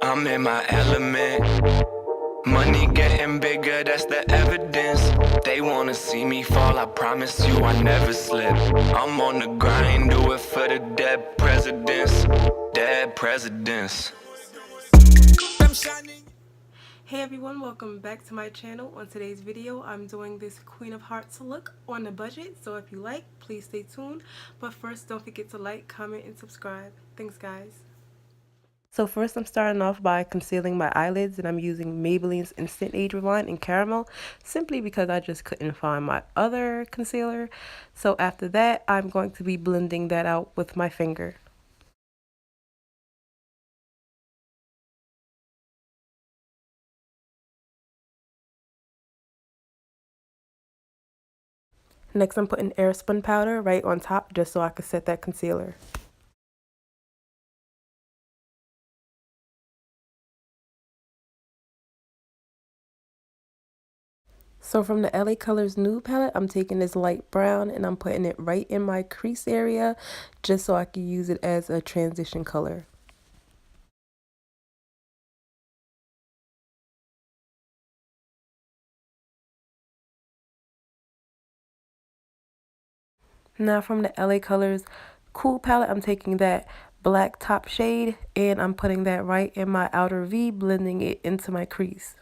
I'm in my element. Money getting bigger, that's the evidence. They wanna see me fall, I promise you I never slip. I'm on the grind, do it for the dead presidents. Dead presidents. Hey everyone, welcome back to my channel. On today's video, I'm doing this Queen of Hearts look on a budget. So if you like, please stay tuned. But first, don't forget to like, comment, and subscribe. Thanks, guys. So first, I'm starting off by concealing my eyelids, and I'm using Maybelline's Instant Age Rewind in Caramel, simply because I just couldn't find my other concealer. So after that, I'm going to be blending that out with my finger. Next, I'm putting Airspun powder right on top just so I can set that concealer. So from the LA Colors Nude palette, I'm taking this light brown and I'm putting it right in my crease area just so I can use it as a transition color. Now from the LA Colors Cool palette, I'm taking that black top shade and I'm putting that right in my outer V, blending it into my crease.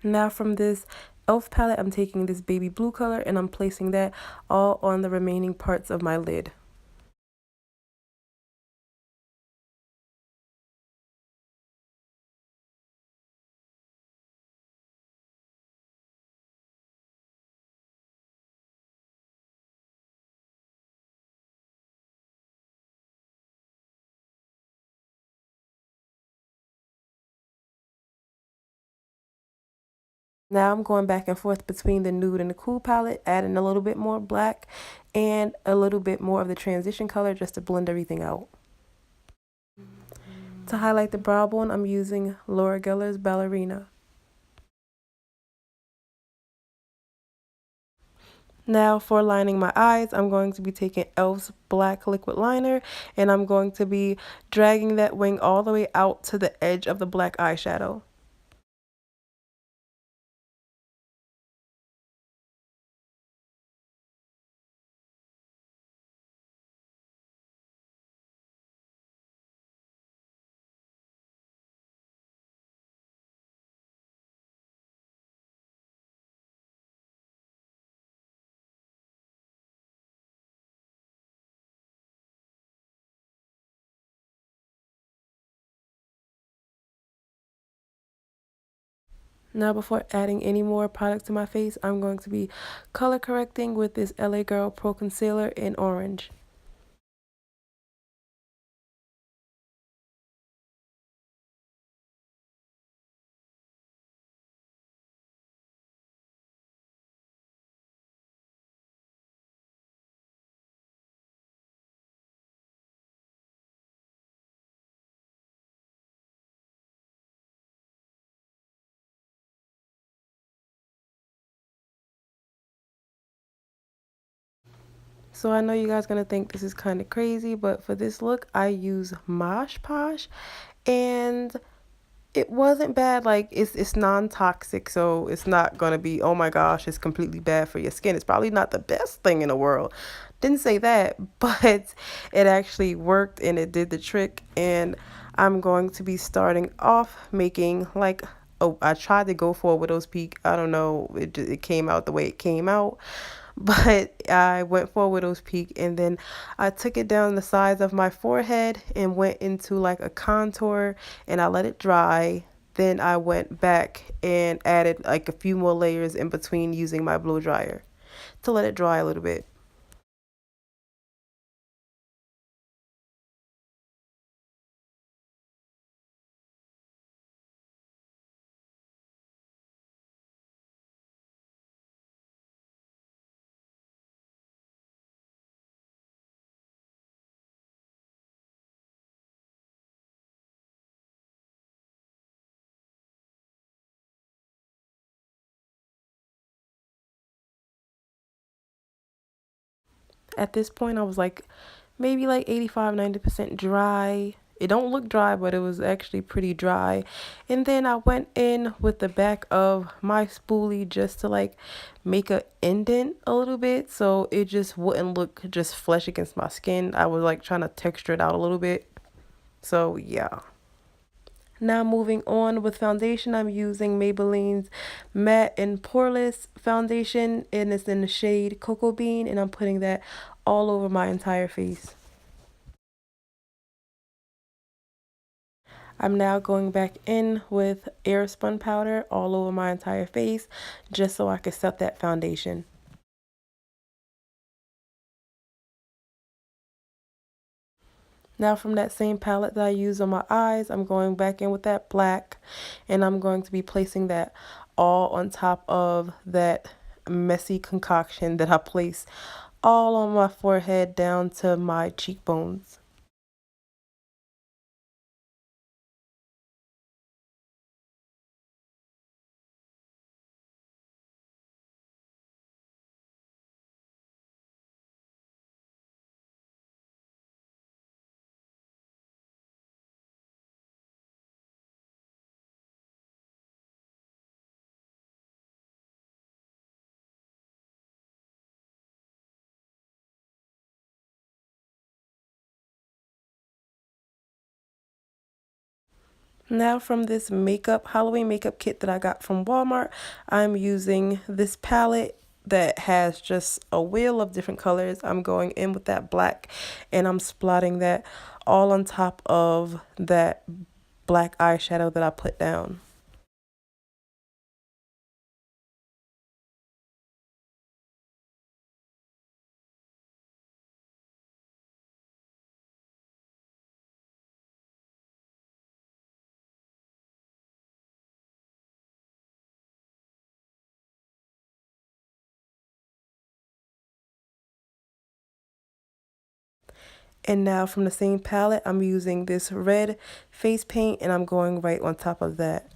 Now from this E.L.F. palette, I'm taking this baby blue color and I'm placing that all on the remaining parts of my lid. Now I'm going back and forth between the nude and the cool palette, adding a little bit more black and a little bit more of the transition color just to blend everything out. To highlight the brow bone, I'm using Laura Geller's Ballerina. Now for lining my eyes, I'm going to be taking E.L.F's black liquid liner and I'm going to be dragging that wing all the way out to the edge of the black eyeshadow. Now before adding any more product to my face, I'm going to be color correcting with this LA Girl Pro Concealer in orange. So I know you guys gonna think this is kind of crazy, but for this look, I use Mosh Posh, and it wasn't bad. Like it's non-toxic, so it's not gonna be, oh my gosh, it's completely bad for your skin. It's probably not the best thing in the world. Didn't say that, but it actually worked and it did the trick. And I'm going to be starting off making like, oh, I tried to go for a widow's peak. I don't know, it came out the way it came out. But I went for a widow's peak and then I took it down the sides of my forehead and went into like a contour and I let it dry. Then I went back and added like a few more layers in between using my blow dryer to let it dry a little bit. At this point, I was like maybe like 85-90% dry. It don't look dry, but it was actually pretty dry. And then I went in with the back of my spoolie just to like make a indent a little bit so it just wouldn't look just flesh against my skin. I was like trying to texture it out a little bit. So yeah. Now moving on with foundation, I'm using Maybelline's Matte and Poreless foundation, and it's in the shade Cocoa Bean, and I'm putting that all over my entire face. I'm now going back in with Airspun powder all over my entire face just so I can set that foundation. Now from that same palette that I used on my eyes, I'm going back in with that black, and I'm going to be placing that all on top of that messy concoction that I placed all on my forehead down to my cheekbones. Now from this Halloween makeup kit that I got from Walmart, I'm using this palette that has just a wheel of different colors. I'm going in with that black and I'm splotting that all on top of that black eyeshadow that I put down. And now from the same palette, I'm using this red face paint and I'm going right on top of that.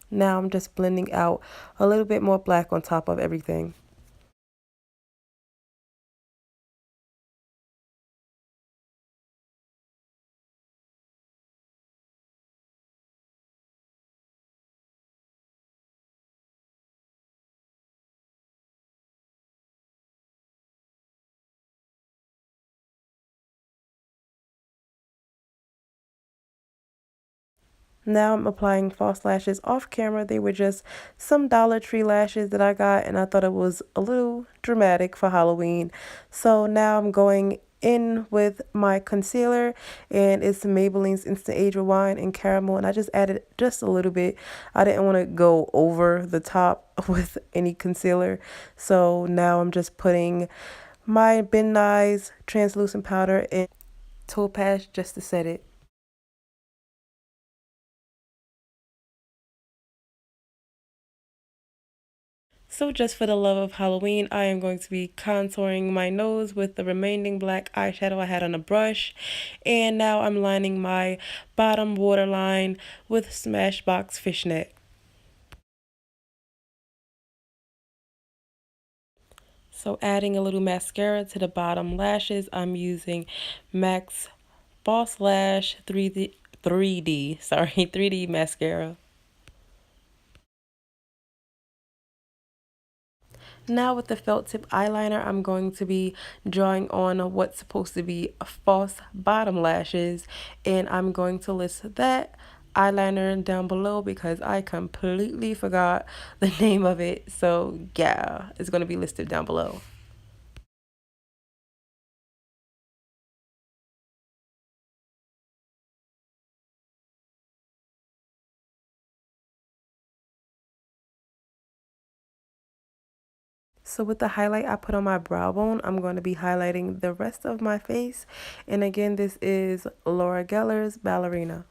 Now I'm just blending out a little bit more black on top of everything. Now I'm applying false lashes off camera. They were just some Dollar Tree lashes that I got, and I thought it was a little dramatic for Halloween. So now I'm going in with my concealer, and it's Maybelline's Instant Age Rewind in Caramel, and I just added just a little bit. I didn't want to go over the top with any concealer. So now I'm just putting my Ben Nye's translucent powder in Topaz just to set it. So just for the love of Halloween, I am going to be contouring my nose with the remaining black eyeshadow I had on a brush. And now I'm lining my bottom waterline with Smashbox Fishnet. So adding a little mascara to the bottom lashes, I'm using M.A.C Boss Lash 3D mascara. Now with the felt tip eyeliner, I'm going to be drawing on what's supposed to be false bottom lashes, and I'm going to list that eyeliner down below because I completely forgot the name of it. So yeah, it's going to be listed down below. So with the highlight I put on my brow bone, I'm going to be highlighting the rest of my face. And again, this is Laura Geller's Ballerina.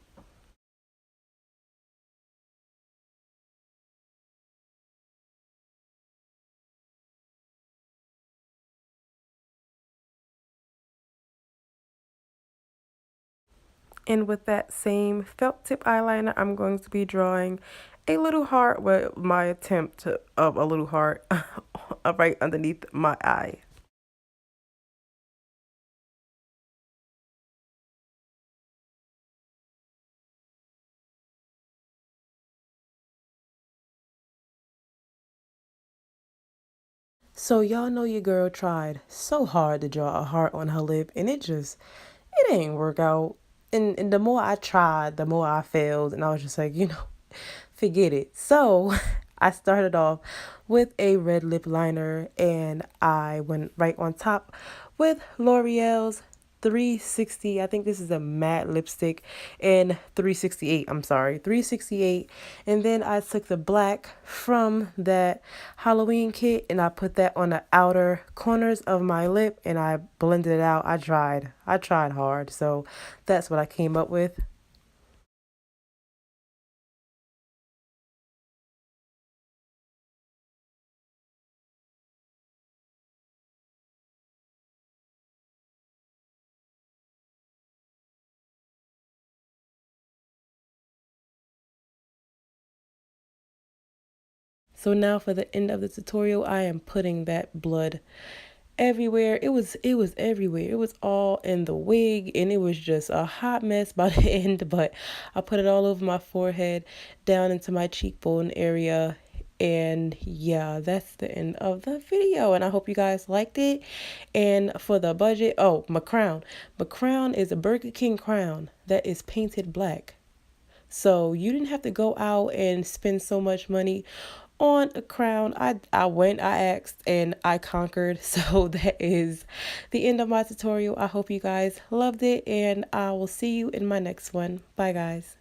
And with that same felt tip eyeliner, I'm going to be drawing a little heart with my attempt of a little heart right underneath my eye. So y'all know your girl tried so hard to draw a heart on her lip and it ain't work out. And the more I tried, the more I failed and I was just like, forget it. So I started off with a red lip liner and I went right on top with L'Oreal's 360. I think this is a matte lipstick in 368. I'm sorry, 368. And then I took the black from that Halloween kit and I put that on the outer corners of my lip and I blended it out. I tried hard. So that's what I came up with. So now for the end of the tutorial, I am putting that blood everywhere. It was everywhere. It was all in the wig and it was just a hot mess by the end, but I put it all over my forehead, down into my cheekbone area. And yeah, that's the end of the video. And I hope you guys liked it. And for the budget, oh, my crown. My crown is a Burger King crown that is painted black. So you didn't have to go out and spend so much money on a crown. I asked, and I conquered. So that is the end of my tutorial. I hope you guys loved it, and I will see you in my next one. Bye, guys.